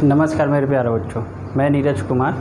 नमस्कार मेरे प्यारे बच्चों, मैं नीरज कुमार।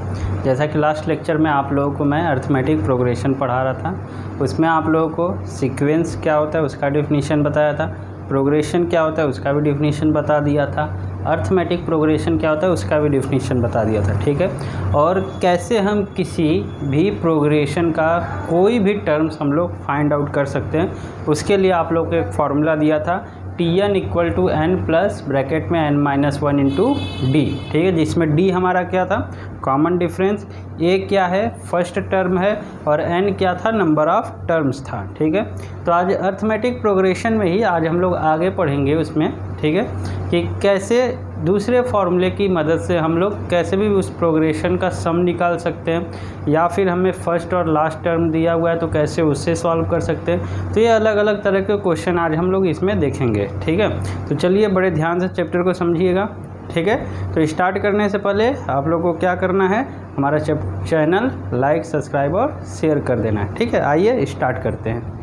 जैसा कि लास्ट लेक्चर में आप लोगों को मैं अर्थमेटिक प्रोग्रेशन पढ़ा रहा था, उसमें आप लोगों को सीक्वेंस क्या होता है उसका डेफिनीशन बताया था, प्रोग्रेशन क्या होता है उसका भी डेफिनीशन बता दिया था, अर्थमेटिक प्रोग्रेशन क्या होता है उसका भी डेफिनीशन बता दिया था। ठीक है, और कैसे हम किसी भी प्रोग्रेशन का कोई भी टर्म्स हम लोग फाइंड आउट कर सकते हैं, उसके लिए आप लोग को एक फार्मूला दिया था Tn equal to n plus bracket में n-1 इंटू डी। ठीक है, जिसमें d हमारा क्या था, कॉमन डिफरेंस, a क्या है फर्स्ट टर्म है और n क्या था, नंबर ऑफ टर्म्स था। ठीक है, तो आज अर्थमेटिक प्रोग्रेशन में ही आज हम लोग आगे पढ़ेंगे उसमें। ठीक है, कि कैसे दूसरे फार्मूले की मदद से हम लोग कैसे भी उस प्रोग्रेशन का सम निकाल सकते हैं, या फिर हमें फर्स्ट और लास्ट टर्म दिया हुआ है तो कैसे उससे सॉल्व कर सकते हैं। तो ये अलग अलग तरह के क्वेश्चन आज हम लोग इसमें देखेंगे। ठीक है, तो चलिए बड़े ध्यान से चैप्टर को समझिएगा। ठीक है, तो स्टार्ट करने से पहले आप लोग को क्या करना है, हमारा चैनल लाइक, सब्सक्राइब और शेयर कर देना है। ठीक है, आइए स्टार्ट करते हैं।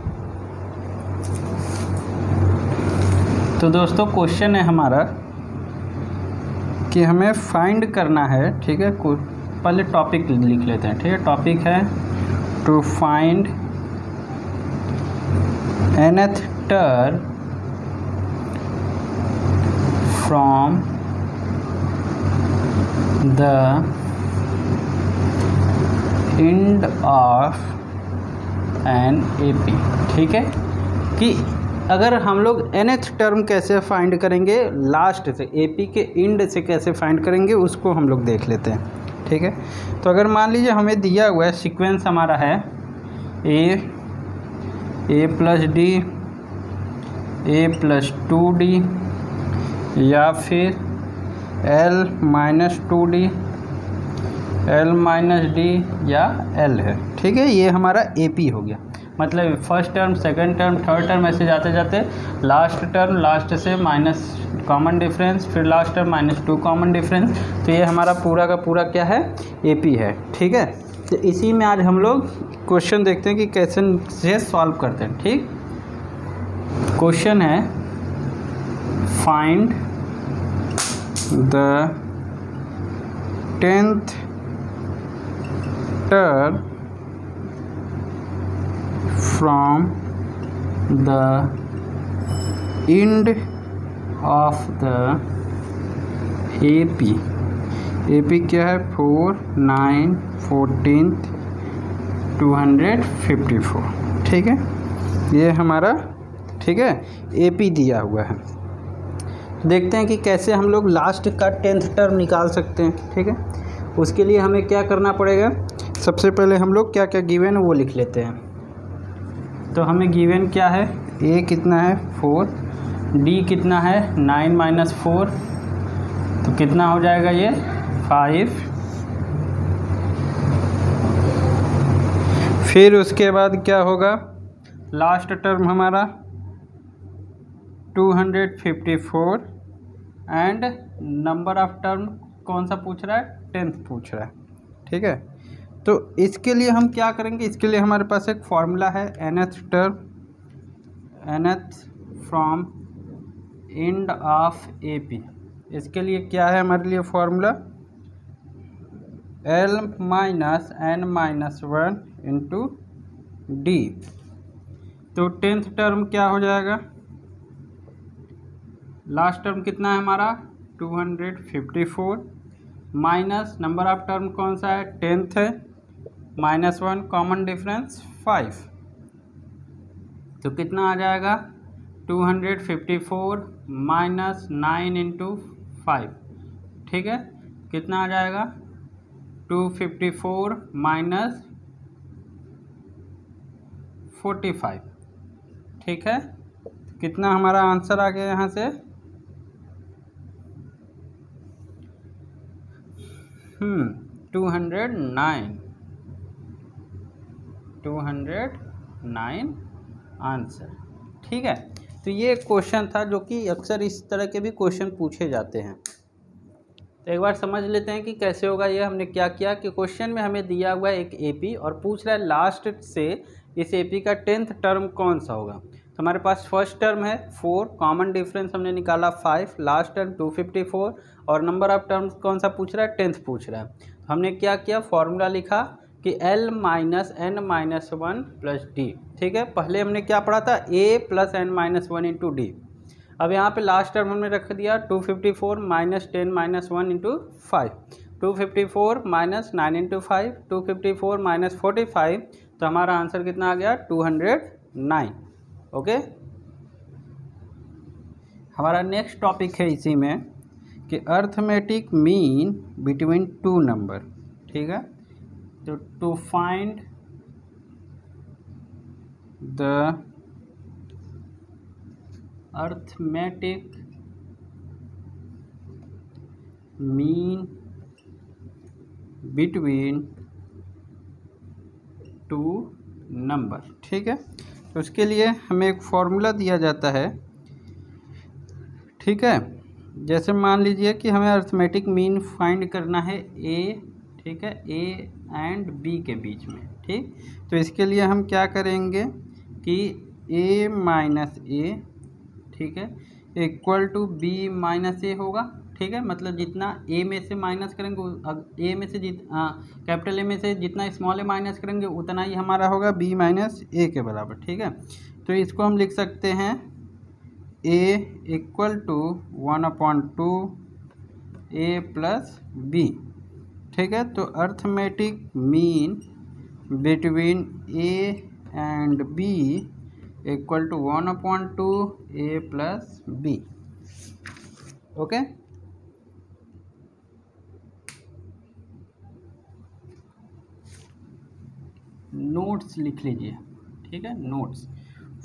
तो दोस्तों क्वेश्चन है हमारा कि हमें फाइंड करना है। ठीक है, पहले टॉपिक लिख लेते हैं। ठीक है, टॉपिक है to find nth term from the end of an AP। ठीक है, कि अगर हम लोग nth टर्म कैसे फाइंड करेंगे, लास्ट से AP के एंड से कैसे फाइंड करेंगे उसको हम लोग देख लेते हैं। ठीक है, तो अगर मान लीजिए हमें दिया हुआ है सीक्वेंस हमारा है a plus D, a plus 2d या फिर l minus 2d, l minus D या l है। ठीक है, ये हमारा AP हो गया। मतलब first term, second term, third term ऐसे जाते जाते लास्ट टर्म, लास्ट से माइनस कॉमन डिफरेंस, फिर लास्ट टर्म -2 कॉमन डिफरेंस। तो ये हमारा पूरा का पूरा क्या है, AP है। ठीक है, तो इसी में आज हम लोग क्वेश्चन देखते हैं कि कैसे से सॉल्व करते हैं। ठीक, क्वेश्चन है find the 10th term from the end of the AP। AP क्या है, 4, 9, 14, 254। ठीक है, ये हमारा ठीक है AP दिया हुआ है। देखते हैं कि कैसे हम लोग लास्ट का 10th टर्म निकाल सकते हैं। ठीक है, उसके लिए हमें क्या करना पड़ेगा, सबसे पहले हम लोग क्या क्या गिवन है वो लिख लेते हैं। तो हमें गिवन क्या है, a कितना है 4, d कितना है 9 माइनस 4, तो कितना हो जाएगा ये 5। फिर उसके बाद क्या होगा, लास्ट टर्म हमारा 254 एंड नंबर ऑफ टर्म कौन सा पूछ रहा है, 10th पूछ रहा है। ठीक है, तो इसके लिए हम क्या करेंगे, इसके लिए हमारे पास एक फार्मूला है nth term, nth from end of AP। इसके लिए क्या है हमारे लिए formula, l minus n-1 into d. तो 10th टर्म क्या हो जाएगा, लास्ट टर्म कितना है हमारा 254 माइनस नंबर ऑफ टर्म कौन सा है 10th है, -1 कॉमन डिफरेंस 5। तो कितना आ जाएगा 254 माइनस 9 इंटू 5। ठीक है, कितना आ जाएगा 254 माइनस 45। ठीक है, कितना हमारा आंसर आ गया यहाँ से 209 आंसर। ठीक है, तो ये क्वेश्चन था जो कि अक्सर इस तरह के भी क्वेश्चन पूछे जाते हैं। तो एक बार समझ लेते हैं कि कैसे होगा ये। हमने क्या किया कि क्वेश्चन में हमें दिया हुआ है एक AP और पूछ रहा है लास्ट से इस AP का 10th टर्म कौन सा होगा। तो हमारे पास फर्स्ट टर्म है 4, कॉमन डिफरेंस हमने निकाला 5, लास्ट टर्म 254 और नंबर ऑफ टर्म्स कौन सा पूछ रहा है, 10th पूछ रहा है। तो हमने क्या किया, फॉर्मूला लिखा कि L minus n minus 1 plus D. ठीक है, पहले हमने क्या पढ़ा था, A plus n minus 1 into D. अब यहाँ पे लास्ट टर्म हमने रख दिया 254 minus 10 minus 1 into 5, 254 minus 9 into 5, 254 minus 45, तो हमारा आंसर कितना आ गया 209। ओके, हमारा नेक्स्ट टॉपिक है इसी में कि arithmetic mean between two number. ठीक है, तो to find the arithmetic mean between two number. ठीक है, तो उसके लिए हमें एक फॉर्मूला दिया जाता है। ठीक है, जैसे मान लीजिए कि हमें अर्थमेटिक मीन फाइंड करना है ए, ठीक है, ए एंड बी के बीच में। ठीक, तो इसके लिए हम क्या करेंगे कि ए माइनस ए, ठीक है, इक्वल टू बी माइनस ए होगा। ठीक है, मतलब जितना ए में से माइनस करेंगे, ए में से कैपिटल ए में से जितना स्मॉल ए माइनस करेंगे उतना ही हमारा होगा बी माइनस ए के बराबर। ठीक है, तो इसको हम लिख सकते हैं A equal to 1/2 A plus B. ठीक है, तो arithmetic mean between A and B equal to 1/2 A plus B. Okay, notes लिख लीजिए। ठीक है, नोट्स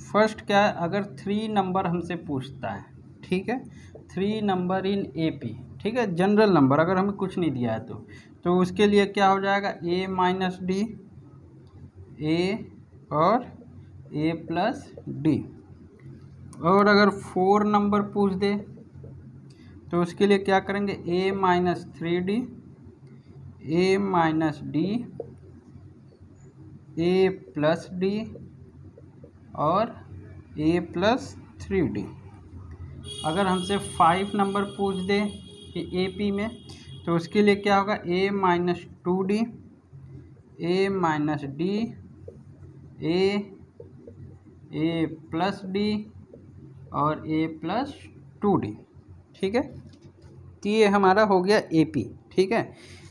फर्स्ट क्या है, अगर 3 नंबर हमसे पूछता है, ठीक है, 3 नंबर इन एपी, ठीक है, जनरल नंबर, अगर हमें कुछ नहीं दिया है तो उसके लिए क्या हो जाएगा, ए माइनस डी, ए और ए प्लस डी। और अगर 4 नंबर पूछ दे तो उसके लिए क्या करेंगे, ए माइनस 3D, ए माइनस डी, ए प्लस डी और ए प्लस 3D। अगर हमसे 5 नंबर पूछ दे कि ए पी में, तो उसके लिए क्या होगा, ए माइनस 2D, ए माइनस डी, ए प्लस डी और ए प्लस 2D। ठीक है, तो ये हमारा हो गया ए पी। ठीक है,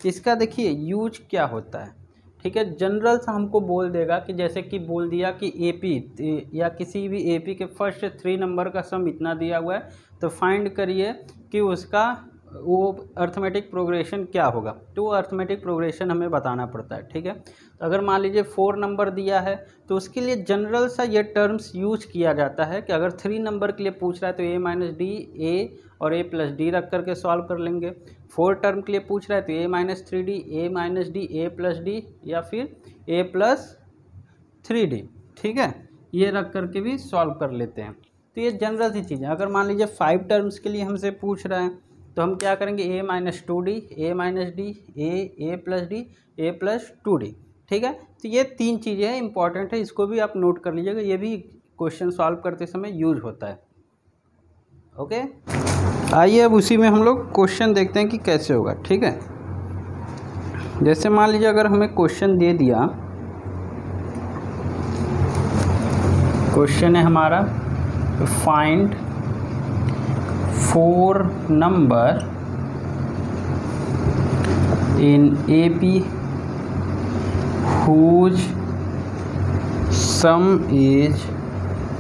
इसका देखिए यूज क्या होता है। ठीक है, जनरल से हमको बोल देगा कि जैसे कि बोल दिया कि एपी या किसी भी एपी के फर्स्ट 3 नंबर का सम इतना दिया हुआ है, तो फाइंड करिए कि उसका वो अर्थमेटिक प्रोग्रेशन क्या होगा। तो वो अर्थमेटिक प्रोग्रेशन हमें बताना पड़ता है। ठीक है, तो अगर मान लीजिए 4 नंबर दिया है तो उसके लिए जनरल सा ये टर्म्स यूज किया जाता है कि अगर 3 नंबर के लिए पूछ रहा है तो ए माइनस डी, ए और ए प्लस डी रख करके सॉल्व कर लेंगे। 4 टर्म के लिए पूछ रहा है तो ए माइनस 3D, ए माइनस डी, ए प्लस डी या फिर ए प्लस 3D। ठीक है, ये रख करके भी सॉल्व कर लेते हैं। तो ये जनरल सी चीज़ है। अगर मान लीजिए 5 टर्म्स के लिए हमसे पूछ रहा है तो हम क्या करेंगे, ए माइनस 2D, ए माइनस डी, ए प्लस डी, ए प्लस 2D। ठीक है, तो ये 3 चीज़ें हैं, इंपॉर्टेंट है, इसको भी आप नोट कर लीजिएगा, ये भी क्वेश्चन सॉल्व करते समय यूज होता है। ओके, आइए अब उसी में हम लोग क्वेश्चन देखते हैं कि कैसे होगा। ठीक है, जैसे मान लीजिए अगर हमें क्वेश्चन दे दिया, क्वेश्चन है हमारा find 4 number in AP whose sum is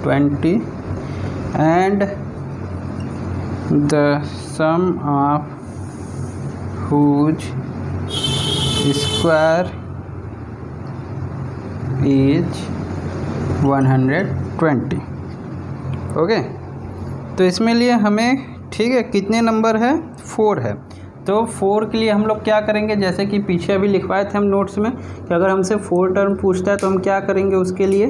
20 and the sum of whose square is 120। Okay, तो इसमें लिए हमें, ठीक है, कितने नंबर है, 4 है। तो 4 के लिए हम लोग क्या करेंगे, जैसे कि पीछे अभी लिखवाए थे हम नोट्स में कि अगर हमसे 4 टर्म पूछता है तो हम क्या करेंगे, उसके लिए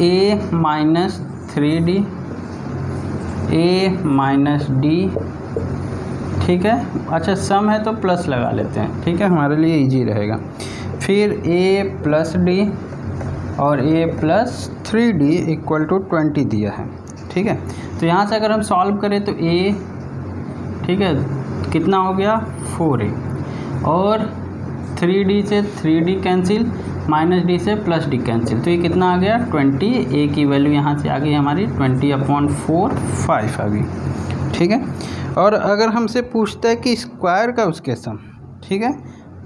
ए माइनस 3D, ए माइनस डी। ठीक है, अच्छा सम है तो प्लस लगा लेते हैं। ठीक है, हमारे लिए इजी रहेगा। फिर ए प्लस डी और a plus 3d equal to 20 दिया है। ठीक है, तो यहाँ से अगर हम सॉल्व करें तो a, ठीक है, कितना हो गया 4a, और 3d से 3d कैंसिल, माइनस डी से प्लस डी कैंसिल, तो ये कितना आ गया 20। a की वैल्यू यहाँ से आ गई हमारी 20/4 5 आ गई। ठीक है, और अगर हमसे पूछता है कि स्क्वायर का उसके सम, ठीक है,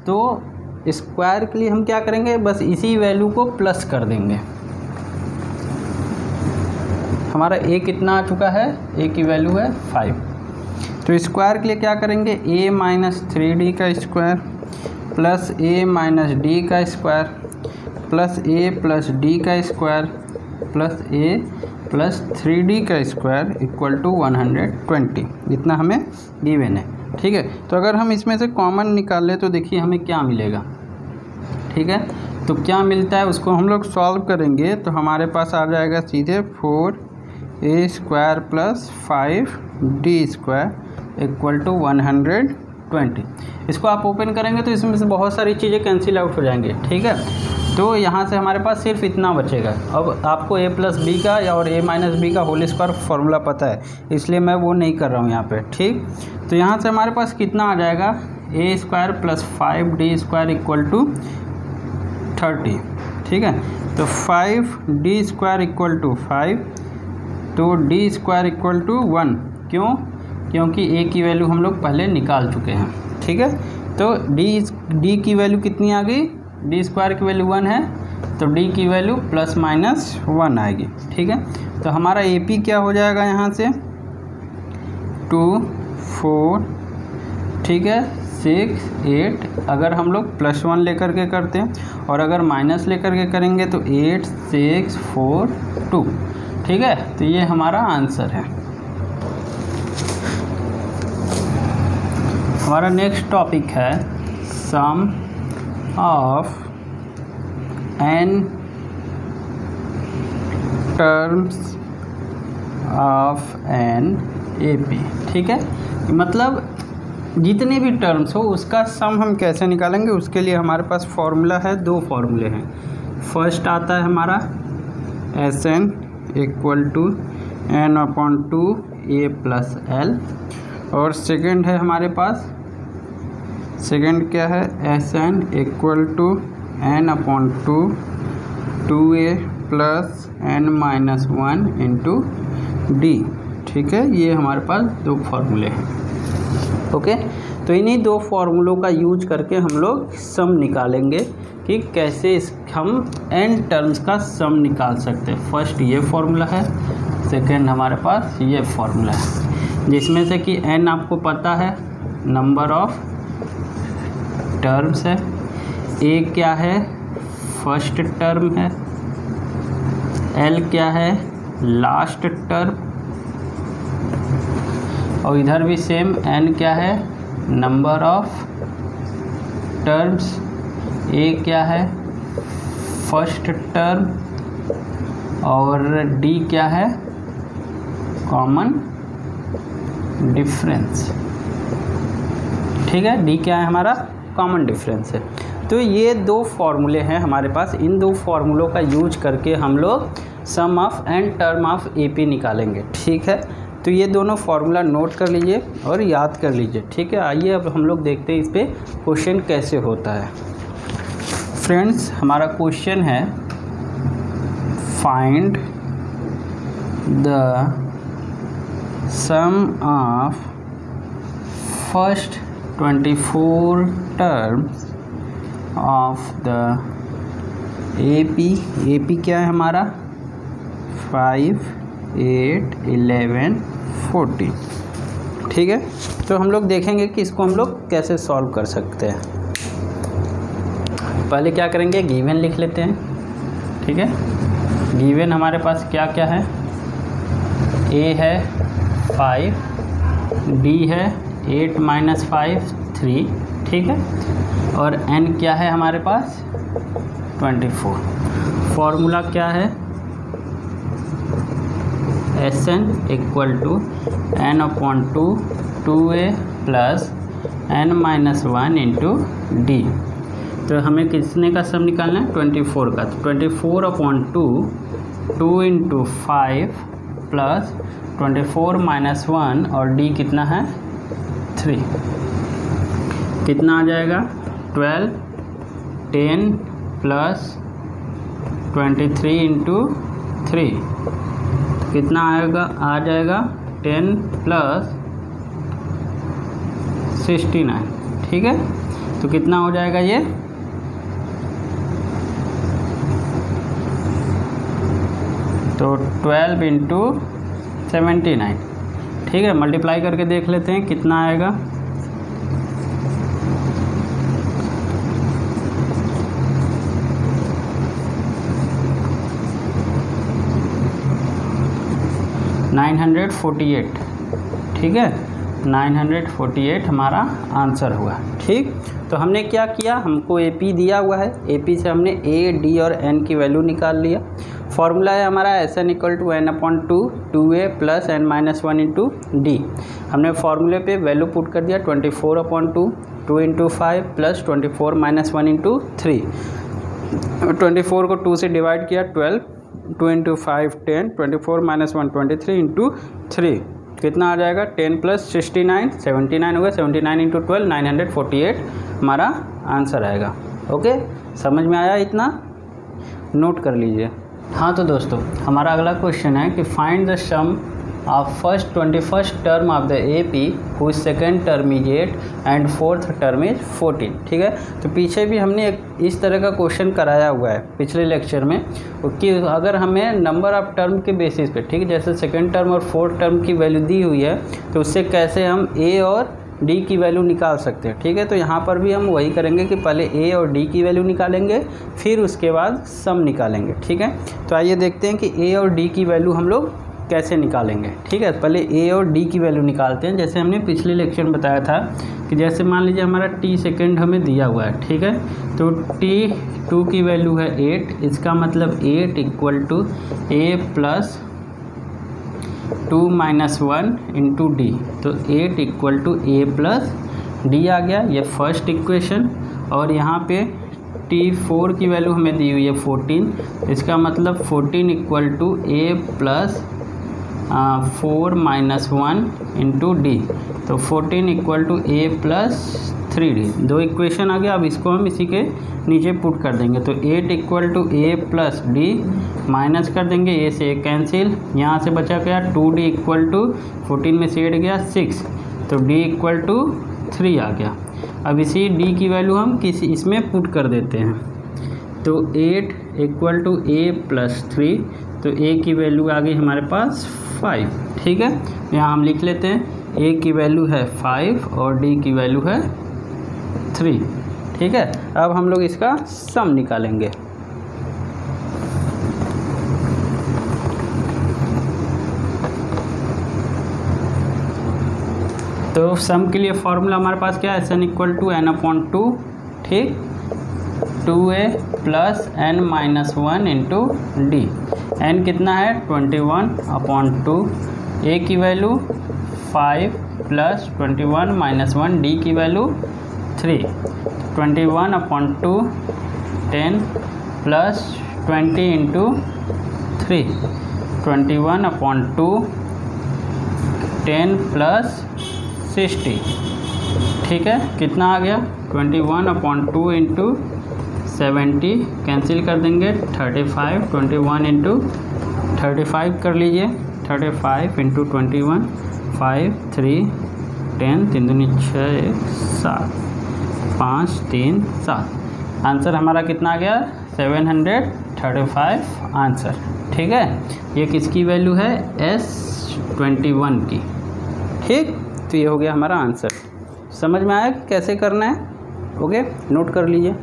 तो स्क्वायर के लिए हम क्या करेंगे, बस इसी वैल्यू को प्लस कर देंगे। हमारा a कितना आ चुका है, a की वैल्यू है 5, तो स्क्वायर के लिए क्या करेंगे, a माइनस 3d का square plus a minus D का square plus a plus D का square plus a plus 3d का स्क्वायर इक्वल टू 120, इतना हमें गिवन है। ठीक है, तो अगर हम इसमें से कॉमन निकाल लें तो देखिए हमें क्या मिलेगा। ठीक है, तो क्या मिलता है उसको हम लोग सॉल्व करेंगे तो हमारे पास आ जाएगा सीधे 4a square plus 5d square equal to 120। इसको आप ओपन करेंगे तो इसमें से बहुत सारी चीज़ें कैंसिल आउट हो जाएंगे। ठीक है, तो यहाँ से हमारे पास सिर्फ इतना बचेगा। अब आपको a प्लस बी का या और a माइनस बी का होल स्क्वायर फार्मूला पता है, इसलिए मैं वो नहीं कर रहा हूँ यहाँ पे। ठीक, तो यहाँ से हमारे पास कितना आ जाएगा, a square plus 5d square equal to 30। ठीक है, तो 5d स्क्वायर इक्वल टू 5, तो d स्क्वायर इक्वल टू 1। क्यों, क्योंकि a की वैल्यू हम लोग पहले निकाल चुके हैं। ठीक है, तो d की वैल्यू कितनी आ गई, d स्क्वायर की वैल्यू 1 है, तो d की वैल्यू प्लस माइनस 1 आएगी। ठीक है, तो हमारा AP क्या हो जाएगा यहाँ से 2 4, ठीक है, 6 8, अगर हम लोग प्लस 1 लेकर के करते हैं और अगर माइनस लेकर के करेंगे तो 8 6 4 2। ठीक है, तो ये हमारा आंसर है। हमारा नेक्स्ट टॉपिक है sum of n terms of an AP। ठीक है, मतलब जितने भी टर्म्स हो उसका सम हम कैसे निकालेंगे, उसके लिए हमारे पास फॉर्मूला है, दो फॉर्मूले हैं। फर्स्ट आता है हमारा Sn equal to n/2 a plus l, और सेकंड है हमारे पास, सेकंड क्या है, Sn equal to n/2 2a plus n-1 into d। ठीक है, ये हमारे पास दो फार्मूले हैं। ओके, तो इन्हीं दो फार्मूलों का यूज करके हम लोग सम निकालेंगे कि कैसे हम n टर्म्स का सम निकाल सकते हैं। फर्स्ट ये फार्मूला है, सेकंड हमारे पास ये फार्मूला है, जिसमें से कि n आपको पता है नंबर ऑफ टर्म्स है, a क्या है फर्स्ट टर्म है, l क्या है लास्ट टर्म, और इधर भी सेम n क्या है नंबर ऑफ टर्म्स, a क्या है फर्स्ट टर्म, और d क्या है कॉमन डिफरेंस। ठीक है, d क्या है हमारा कॉमन डिफरेंस है। तो ये दो फार्मूले हैं हमारे पास, इन दो फार्मूलों का यूज करके हम लोग sum of n term of AP निकालेंगे। ठीक है, तो ये दोनों फार्मूला नोट कर लीजिए और याद कर लीजिए। ठीक है, आइए अब हम लोग देखते हैं इस पे क्वेश्चन कैसे होता है। फ्रेंड्स, हमारा क्वेश्चन है find the sum of first 24 terms of the AP क्या है हमारा 5 8 11 14। ठीक है, तो हम लोग देखेंगे कि इसको हम लोग कैसे सॉल्व कर सकते हैं। पहले क्या करेंगे, गिवन लिख लेते हैं। ठीक है, गिवन हमारे पास क्या क्या है, a है 5, d है 8 माइनस 5 3। ठीक है, और n क्या है हमारे पास 24। फॉर्मूला क्या है, Sn equal to n/2 2a plus n-1 into d। तो हमें कितने का सम निकालना है? 24 का। तो 24/2 2 × 5 प्लस 24 - 1 और d कितना है? 3। कितना आ जाएगा? 12 10 प्लस 23 × 3 कितना आएगा? आ जाएगा 10 प्लस 69। ठीक है, तो कितना हो जाएगा ये? तो 12 × 79। ठीक है, मल्टीप्लाई करके देख लेते हैं कितना आएगा। $948। ठीक है, 948 हमारा आंसर हुआ। ठीक, तो हमने क्या किया, हमको AP दिया हुआ है, AP से हमने A, D और N की वैल्यू निकाल लिया। फॉर्मूला है हमारा SN = N/2 2A + N-1 × D। हमने फार्मूले पे वैल्यू पुट कर दिया 24/2 2 × 5 प्लस 24 - 1 × 3। 24 को 2 से डिवाइड किया 12, 2 × 5 10, 24 - 1 23 × 3 कितना आ जाएगा? 10 प्लस 69 79 होगा। 79 × 12 948 हमारा आंसर आएगा। ओके, समझ में आया? इतना नोट कर लीजिए। हाँ, तो दोस्तों हमारा अगला क्वेश्चन है कि find the sum of first 21st term of the AP whose second term is 8 and fourth term is 14। ठीक है, तो पीछे भी हमने एक इस तरह का क्वेश्चन कराया हुआ है पिछले लेक्चर में कि अगर हमें नंबर ऑफ टर्म के बेसिस पे, ठीक है, जैसे सेकेंड टर्म और फोर्थ टर्म की वैल्यू दी हुई है तो उससे कैसे हम A और D की वैल्यू निकाल सकते हैं। ठीक है, तो यहाँ पर भी हम वही करेंगे कि पहले A और D की वैल्यू निकालेंगे, फिर उसके बाद सम निकालेंगे। ठीक है, तो आइए देखते हैं कि A और D की वैल्यू हम लोग कैसे निकालेंगे। ठीक है, पहले A और D की वैल्यू निकालते हैं। जैसे हमने पिछले लेक्चर में बताया था कि जैसे मान लीजिए हमारा t सेकेंड हमें दिया हुआ है। ठीक है, तो t2 की वैल्यू है 8, इसका मतलब 8 = A + 2 - 1 × D। तो 8 = A + D आ गया, ये फर्स्ट इक्वेशन। और यहाँ पे t4 की वैल्यू हमें दी हुई है 14, इसका मतलब 14 = A + 4 - 1 × D। तो 14 = A + 3D। दो इक्वेशन आ गया। अब इसको हम इसी के नीचे पुट कर देंगे। तो 8 = A + D माइनस कर देंगे, A से A कैंसिल, यहाँ से बचा गया 2D = 14 में से 8 गया 6, तो D = 3 आ गया। अब इसी D की वैल्यू हम किसी इसमें पुट कर देते हैं। तो 8 = A + 3, तो A की वैल्यू आ गई हमारे पास 5। ठीक है, यहाँ हम लिख लेते हैं A की वैल्यू है 5 और D की वैल्यू है 3। ठीक है, अब हम लोग इसका सम निकालेंगे। तो सम के लिए फॉर्मूला हमारे पास क्या है? SN = N/2। ठीक, 2A + N-1 × D। N कितना है? 21/2। A की वैल्यू 5 प्लस 21 - 1, D की वैल्यू 3। 21/2 10 plus 20 × 3, 21/2 10 plus 60। ठीक है, कितना आ गया? 21/2 × 70 कैंसिल कर देंगे 35, 21 × 35 कर लीजिए, 35 × 21 5 3 10 3 दूनी 6 1 7 5 3 7। आंसर हमारा कितना आ गया? 735 आंसर। ठीक है, ये किसकी वैल्यू है? S21 की। ठीक, तो ये हो गया हमारा आंसर। समझ में आया कैसे करना है? ओके, नोट कर लीजिए।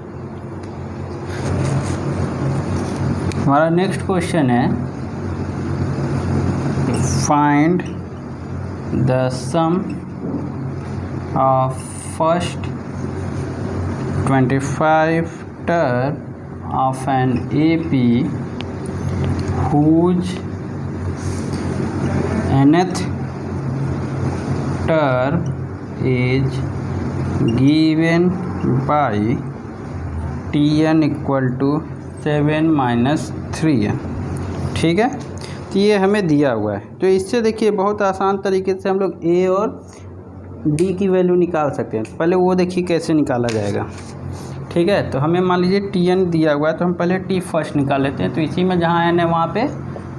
हमारा नेक्स्ट क्वेश्चन है find the sum of first 25 term of an AP whose nth term is given by Tn equal to 7 minus 3 है। ठीक है, तो ये हमें दिया हुआ है। तो इससे देखिए बहुत आसान तरीके से हम लोग a और d की वैल्यू निकाल सकते हैं। पहले वो देखिए कैसे निकाला जाएगा। ठीक है, तो हमें मान लीजिए Tn दिया हुआ है, तो हम पहले t फर्स्ट निकाल लेते हैं। तो इसी में जहाँ n है वहाँ पे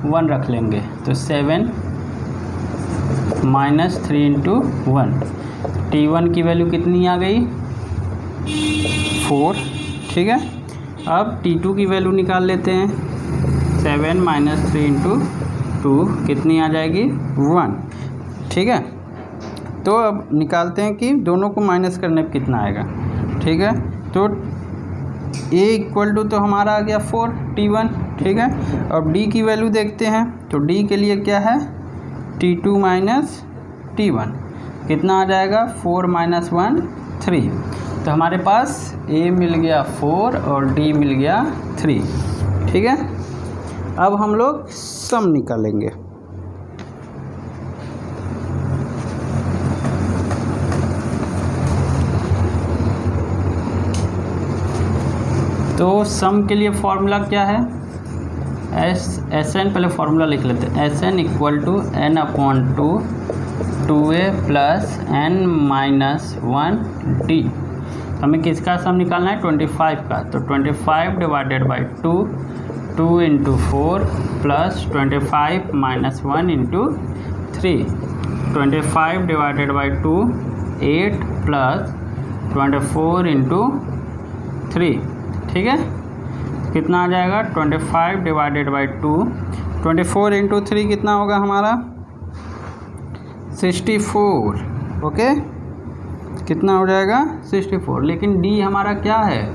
1 रख लेंगे। तो 7 माइनस 3 इंटू 1, T1 की वैल्यू कितनी आ गई 4। ठीक है, अब T2 की वैल्यू निकाल लेते हैं। 7 माइनस 3 इंटू 2 कितनी आ जाएगी 1। ठीक है, तो अब निकालते हैं कि दोनों को माइनस करने पर कितना आएगा। ठीक है, तो a इक्वल टू तो हमारा आ गया 4 T1। ठीक है, अब d की वैल्यू देखते हैं। तो d के लिए क्या है T2 माइनस T1 कितना आ जाएगा 4 माइनस 1 3। तो हमारे पास a मिल गया 4 और d मिल गया 3। ठीक है, अब हम लोग सम निकालेंगे। तो सम के लिए फॉर्मूला क्या है एस एन, पहले फॉर्मूला लिख लेते हैं। S N equal to n upon 2a plus n minus 1 d। हमें किसका सम निकालना है 25 का। तो 25 divided by 2 into 4 plus 25 minus 1 into 3। 25 divided by 2 8 plus 24 into 3। ठीक है, कितना आ जाएगा 25 डिवाइडेड बाई 2, 24 इंटू 3 कितना होगा हमारा 64। ओके, कितना हो जाएगा 64। लेकिन d हमारा क्या है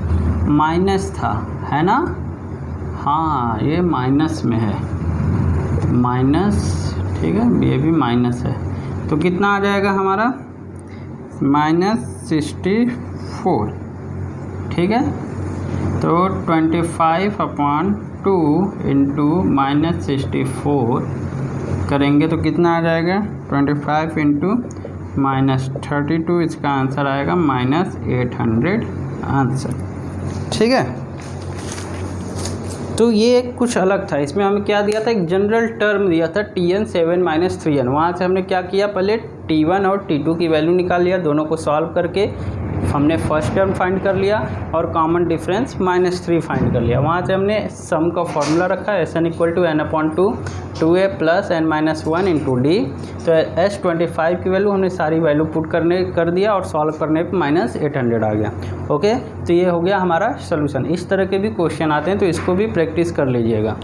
माइनस था, है ना। हाँ, ये माइनस में है, माइनस। ठीक है, ये भी माइनस है। तो कितना आ जाएगा हमारा -64। ठीक है, तो 25 अपॉन 2 इंटू -64 करेंगे तो कितना आ जाएगा 25 इंटू -32। इसका आंसर आएगा -800 आंसर। ठीक है, तो ये कुछ अलग था। इसमें हमें क्या दिया था, एक जनरल टर्म दिया था Tn 7 माइनस 3n। वहाँ से हमने क्या किया, पहले T1 और T2 की वैल्यू निकाल लिया। दोनों को सॉल्व करके हमने फर्स्ट टर्म फाइंड कर लिया और कॉमन डिफरेंस -3 फाइंड कर लिया। वहाँ से हमने सम का फॉर्मूला रखा है Sn equal to n upon 2a plus n minus 1 into d. तो S25 की वैल्यू हमने सारी वैल्यू पुट कर दिया और सॉल्व करने पे -800 आ गया। ओके, तो ये हो गया हमारा सोल्यूशन। इस तरह के भी क्वेश्चन आते हैं, तो इसको भी प्रैक्टिस कर लीजिएगा।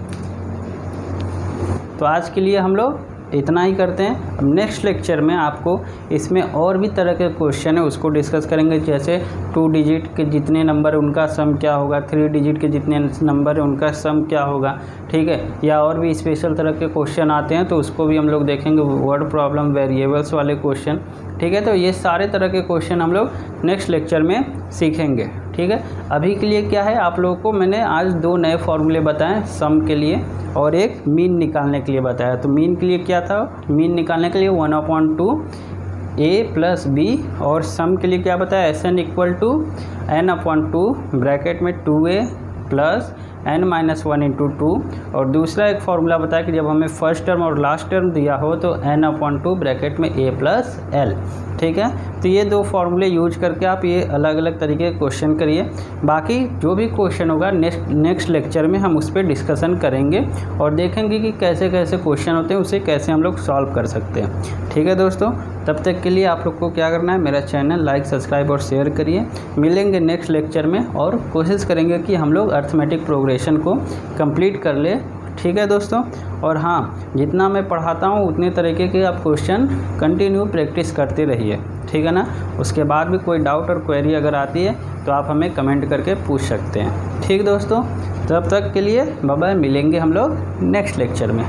तो आज के लिए हम लोग इतना ही करते हैं। अब नेक्स्ट लेक्चर में आपको इसमें और भी तरह के क्वेश्चन है उसको डिस्कस करेंगे। जैसे 2 डिजिट के जितने नंबर है उनका सम क्या होगा, 3 डिजिट के जितने नंबर है उनका सम क्या होगा। ठीक है, या और भी स्पेशल तरह के क्वेश्चन आते हैं तो उसको भी हम लोग देखेंगे। वर्ड प्रॉब्लम, वेरिएबल्स वाले क्वेश्चन। ठीक है, तो ये सारे तरह के क्वेश्चन हम लोग नेक्स्ट लेक्चर में सीखेंगे। ठीक है, अभी के लिए क्या है, आप लोगों को मैंने आज 2 नए फॉर्मूले बताए, सम के लिए और एक मीन निकालने के लिए बताया। तो मीन के लिए क्या था, मीन निकालने के लिए 1/2 a प्लस b, और सम के लिए क्या बताया Sn equal to n/2 bracket में 2a plus n minus 1 into 2। और दूसरा एक फार्मूला बताया कि जब हमें फर्स्ट टर्म और लास्ट टर्म दिया हो तो n/2 ब्रैकेट में a प्लस l। ठीक है, तो ये 2 फार्मूले यूज करके आप ये अलग अलग तरीके के क्वेश्चन करिए। बाकी जो भी क्वेश्चन होगा नेक्स्ट लेक्चर में हम उस पर डिस्कशन करेंगे और देखेंगे कि कैसे कैसे क्वेश्चन होते हैं, उसे कैसे हम लोग सॉल्व कर सकते हैं। ठीक है दोस्तों, तब तक के लिए आप लोग को क्या करना है, मेरा चैनल लाइक, सब्सक्राइब और शेयर करिए। मिलेंगे नेक्स्ट लेक्चर में और कोशिश करेंगे कि हम लोग अर्थमेटिक प्रोग्रेशन को कंप्लीट कर ले। ठीक है दोस्तों, और हाँ, जितना मैं पढ़ाता हूँ उतने तरीके के आप क्वेश्चन कंटिन्यू प्रैक्टिस करते रहिए। ठीक है ना, उसके बाद भी कोई डाउट और क्वेरी अगर आती है तो आप हमें कमेंट करके पूछ सकते हैं। ठीक दोस्तों, तब तक के लिए बाय बाय, मिलेंगे हम लोग नेक्स्ट लेक्चर में।